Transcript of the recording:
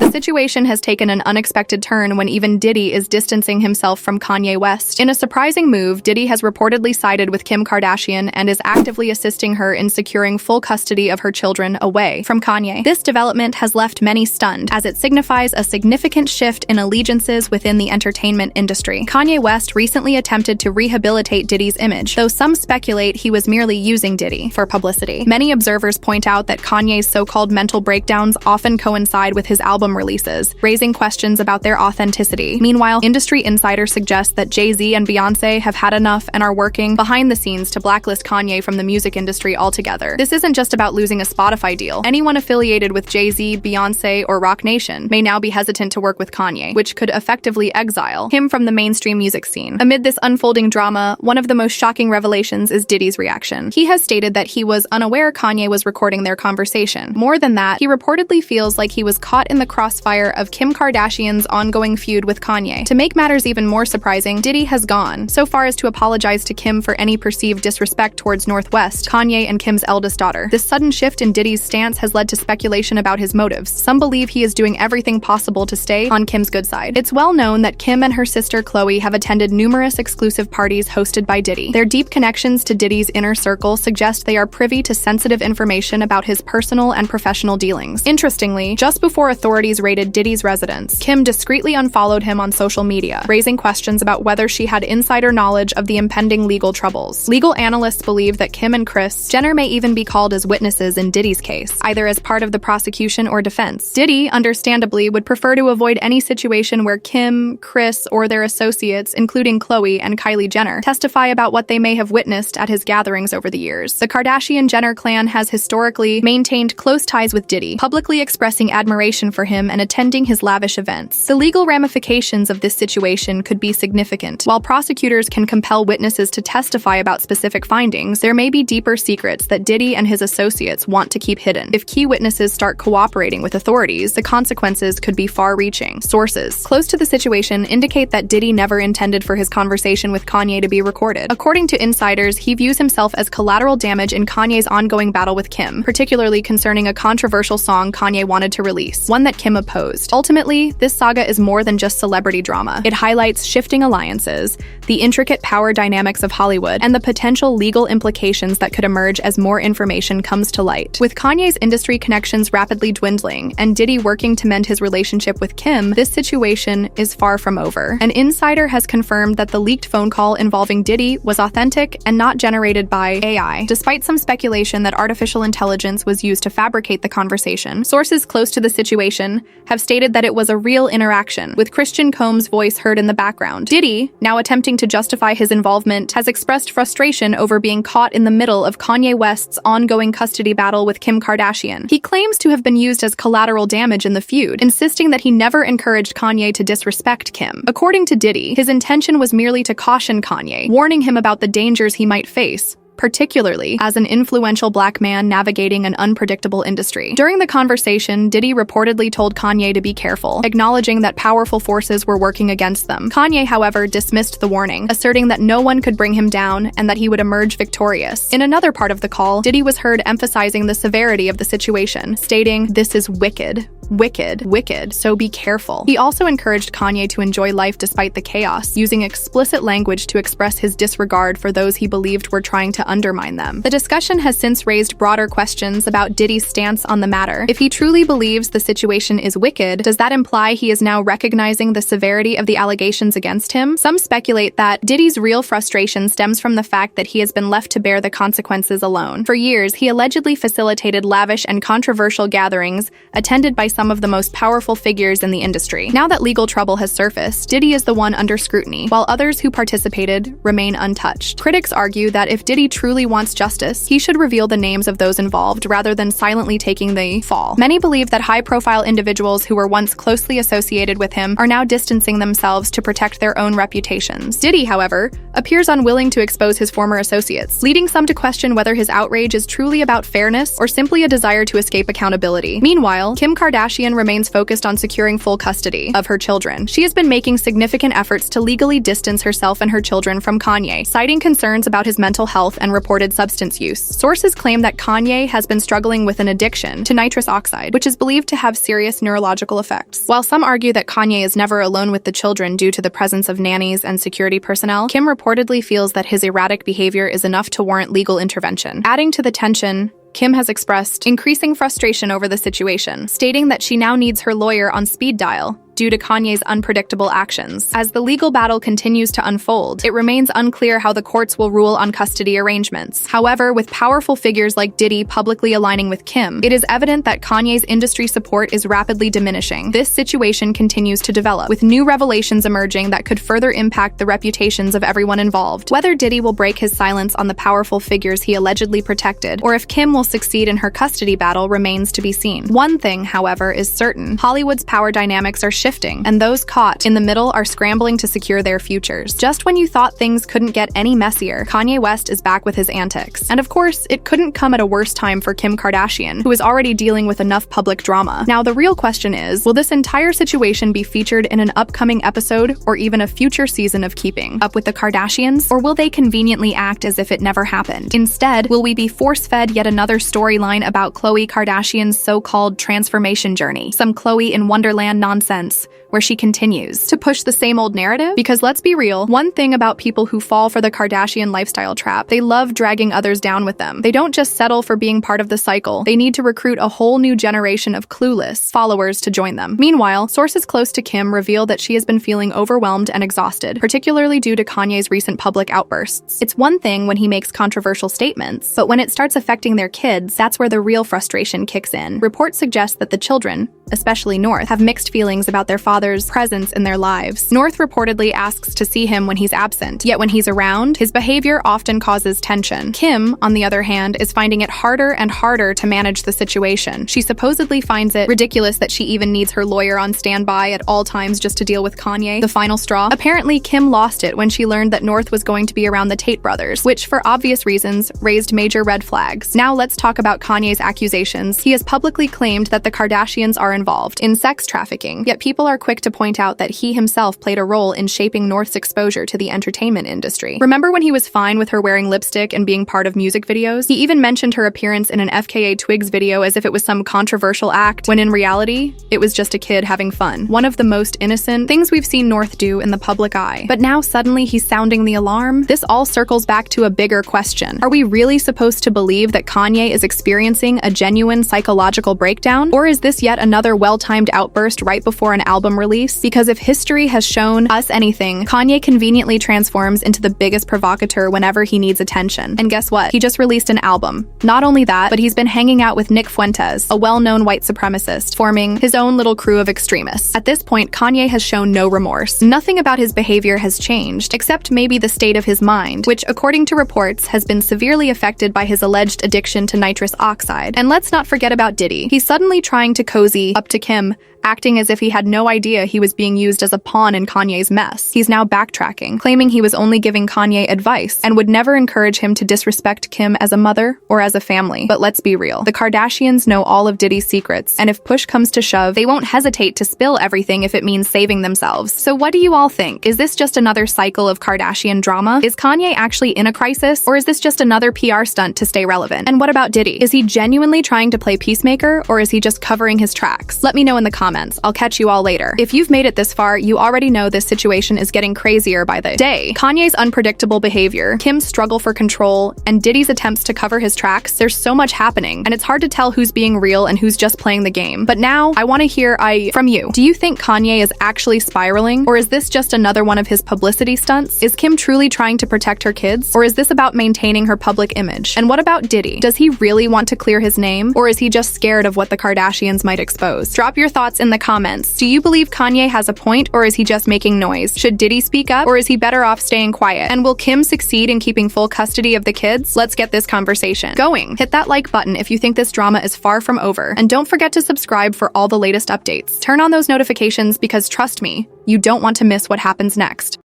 The situation has taken an unexpected turn when even Diddy is distancing himself from Kanye West. In a surprising move, Diddy has reportedly sided with Kim Kardashian and is actively assisting her in securing full custody of her children away from Kanye. This development has left many stunned, as it signifies a significant shift in allegiances within the entertainment industry. Kanye West recently attempted to rehabilitate Diddy's image, though some speculate he was merely using Diddy for publicity. Many observers point out that Kanye's so-called mental breakdowns often coincide with his album releases, raising questions about their authenticity. Meanwhile, industry insiders suggest that Jay-Z and Beyoncé have had enough and are working behind the scenes to blacklist Kanye from the music industry altogether. This isn't just about losing a Spotify deal. Anyone affiliated with Jay-Z, Beyoncé, or Roc Nation may now be hesitant to work with Kanye, which could effectively exile him from the mainstream music scene. Amid this unfolding drama, one of the most shocking revelations is Diddy's reaction. He has stated that he was unaware Kanye was recording their conversation. More than that, he reportedly feels like he was caught in the crossfire of Kim Kardashian's ongoing feud with Kanye. To make matters even more surprising, Diddy has gone so far as to apologize to Kim for any perceived disrespect towards North West, Kanye and Kim's eldest daughter. This sudden shift in Diddy's stance has led to speculation about his motives. Some believe he is doing everything possible to stay on Kim's good side. It's well known that Kim and her sister Chloe have attended numerous exclusive parties hosted by Diddy. Their deep connections to Diddy's inner circle suggest they are privy to sensitive information about his personal and professional dealings. Interestingly, just before authorities raided Diddy's residence, Kim discreetly unfollowed him on social media, raising questions about whether she had insider knowledge of the impending legal troubles. Legal analysts believe that Kim and Kris Jenner may even be called as witnesses in Diddy's case, either as part of the prosecution or defense. Diddy, understandably, would prefer to avoid any situation where Kim, Kris, or their associates, including Chloe and Kylie Jenner, testify about what they may have witnessed at his gatherings over the years. The Kardashian-Jenner clan has historically maintained close ties with Diddy, publicly expressing admiration for him and attending his lavish events. The legal ramifications of this situation could be significant. While prosecutors can compel witnesses to testify about specific findings, there may be deeper secrets that Diddy and his associates want to keep hidden. If key witnesses start cooperating with authorities, the consequences could be far-reaching. Sources close to the situation indicate that Diddy never intended for his conversation with Kanye to be recorded. According to insiders, he views himself as collateral damage in Kanye's ongoing battle with Kim, particularly concerning a controversial song Kanye wanted to release, one that Kim opposed. Ultimately, this saga is more than just celebrity drama. It highlights shifting alliances, the intricate power dynamics of Hollywood, and the potential legal implications that could emerge as more information comes to light. With Kanye's industry connections rapidly dwindling and Diddy working to mend his relationship with Kim, this situation is far from over. An insider has confirmed that the leaked phone call involving Diddy was authentic and not generated by AI, despite some speculation that artificial intelligence was used to fabricate the conversation. Sources close to the situation have stated that it was a real interaction, with Christian Combs' voice heard in the background. Diddy, now attempting to justify his involvement, has expressed frustration over being caught in the middle of Kanye West's ongoing custody battle with Kim Kardashian. He claims to have been used as collateral damage in the feud, insisting that he never encouraged Kanye to disrespect Kim. According to Diddy, his intention was merely to caution Kanye, warning him about the dangers he might face, particularly as an influential black man navigating an unpredictable industry. During the conversation, Diddy reportedly told Kanye to be careful, acknowledging that powerful forces were working against them. Kanye, however, dismissed the warning, asserting that no one could bring him down and that he would emerge victorious. In another part of the call, Diddy was heard emphasizing the severity of the situation, stating, "This is wicked. Wicked, wicked, so be careful." He also encouraged Kanye to enjoy life despite the chaos, using explicit language to express his disregard for those he believed were trying to undermine them. The discussion has since raised broader questions about Diddy's stance on the matter. If he truly believes the situation is wicked, does that imply he is now recognizing the severity of the allegations against him? Some speculate that Diddy's real frustration stems from the fact that he has been left to bear the consequences alone. For years, he allegedly facilitated lavish and controversial gatherings attended by some of the most powerful figures in the industry. Now that legal trouble has surfaced, Diddy is the one under scrutiny, while others who participated remain untouched. Critics argue that if Diddy truly wants justice, he should reveal the names of those involved rather than silently taking the fall. Many believe that high-profile individuals who were once closely associated with him are now distancing themselves to protect their own reputations. Diddy, however, appears unwilling to expose his former associates, leading some to question whether his outrage is truly about fairness or simply a desire to escape accountability. Meanwhile, Kim Kardashian remains focused on securing full custody of her children. She has been making significant efforts to legally distance herself and her children from Kanye, citing concerns about his mental health and and reported substance use. Sources claim that Kanye has been struggling with an addiction to nitrous oxide, which is believed to have serious neurological effects. While some argue that Kanye is never alone with the children due to the presence of nannies and security personnel, Kim reportedly feels that his erratic behavior is enough to warrant legal intervention. Adding to the tension, Kim has expressed increasing frustration over the situation, stating that she now needs her lawyer on speed dial due to Kanye's unpredictable actions. As the legal battle continues to unfold, it remains unclear how the courts will rule on custody arrangements. However, with powerful figures like Diddy publicly aligning with Kim, it is evident that Kanye's industry support is rapidly diminishing. This situation continues to develop, with new revelations emerging that could further impact the reputations of everyone involved. Whether Diddy will break his silence on the powerful figures he allegedly protected, or if Kim will succeed in her custody battle remains to be seen. One thing, however, is certain: Hollywood's power dynamics are shifting, and those caught in the middle are scrambling to secure their futures. Just when you thought things couldn't get any messier, Kanye West is back with his antics. And of course, it couldn't come at a worse time for Kim Kardashian, who is already dealing with enough public drama. Now, the real question is, will this entire situation be featured in an upcoming episode or even a future season of Keeping Up with the Kardashians? Or will they conveniently act as if it never happened? Instead, will we be force-fed yet another storyline about Khloe Kardashian's so-called transformation journey? Some Khloe in Wonderland nonsense, where she continues to push the same old narrative? Because let's be real, one thing about people who fall for the Kardashian lifestyle trap, they love dragging others down with them. They don't just settle for being part of the cycle. They need to recruit a whole new generation of clueless followers to join them. Meanwhile, sources close to Kim reveal that she has been feeling overwhelmed and exhausted, particularly due to Kanye's recent public outbursts. It's one thing when he makes controversial statements, but when it starts affecting their kids, that's where the real frustration kicks in. Reports suggest that the children, especially North, have mixed feelings about their father's presence in their lives. North reportedly asks to see him when he's absent, yet when he's around, his behavior often causes tension. Kim, on the other hand, is finding it harder and harder to manage the situation. She supposedly finds it ridiculous that she even needs her lawyer on standby at all times just to deal with Kanye, the final straw. Apparently, Kim lost it when she learned that North was going to be around the Tate brothers, which, for obvious reasons, raised major red flags. Now let's talk about Kanye's accusations. He has publicly claimed that the Kardashians are involved in sex trafficking, yet people are quick to point out that he himself played a role in shaping North's exposure to the entertainment industry. Remember when he was fine with her wearing lipstick and being part of music videos? He even mentioned her appearance in an FKA Twigs video as if it was some controversial act, when in reality, it was just a kid having fun. One of the most innocent things we've seen North do in the public eye. But now suddenly he's sounding the alarm? This all circles back to a bigger question. Are we really supposed to believe that Kanye is experiencing a genuine psychological breakdown? Or is this yet another well-timed outburst right before an album release? Because if history has shown us anything, Kanye conveniently transforms into the biggest provocateur whenever he needs attention. And guess what? He just released an album. Not only that, but he's been hanging out with Nick Fuentes, a well-known white supremacist, forming his own little crew of extremists. At this point, Kanye has shown no remorse. Nothing about his behavior has changed, except maybe the state of his mind, which, according to reports, has been severely affected by his alleged addiction to nitrous oxide. And let's not forget about Diddy. He's suddenly trying to cozy up to Kim, acting as if he had no idea he was being used as a pawn in Kanye's mess. He's now backtracking, claiming he was only giving Kanye advice and would never encourage him to disrespect Kim as a mother or as a family. But let's be real. The Kardashians know all of Diddy's secrets, and if push comes to shove, they won't hesitate to spill everything if it means saving themselves. So what do you all think? Is this just another cycle of Kardashian drama? Is Kanye actually in a crisis, or is this just another PR stunt to stay relevant? And what about Diddy? Is he genuinely trying to play peacemaker, or is he just covering his tracks? Let me know in the comments. I'll catch you all later. If you've made it this far, you already know this situation is getting crazier by the day. Kanye's unpredictable behavior, Kim's struggle for control, and Diddy's attempts to cover his tracks, there's so much happening, and it's hard to tell who's being real and who's just playing the game. But now, I want to hear from you. Do you think Kanye is actually spiraling, or is this just another one of his publicity stunts? Is Kim truly trying to protect her kids, or is this about maintaining her public image? And what about Diddy? Does he really want to clear his name, or is he just scared of what the Kardashians might expose? Drop your thoughts in the comments. Do you believe Kanye has a point, or is he just making noise? Should Diddy speak up, or is he better off staying quiet? And will Kim succeed in keeping full custody of the kids? Let's get this conversation going. Hit that like button if you think this drama is far from over, and don't forget to subscribe for all the latest updates. Turn on those notifications because trust me, you don't want to miss what happens next.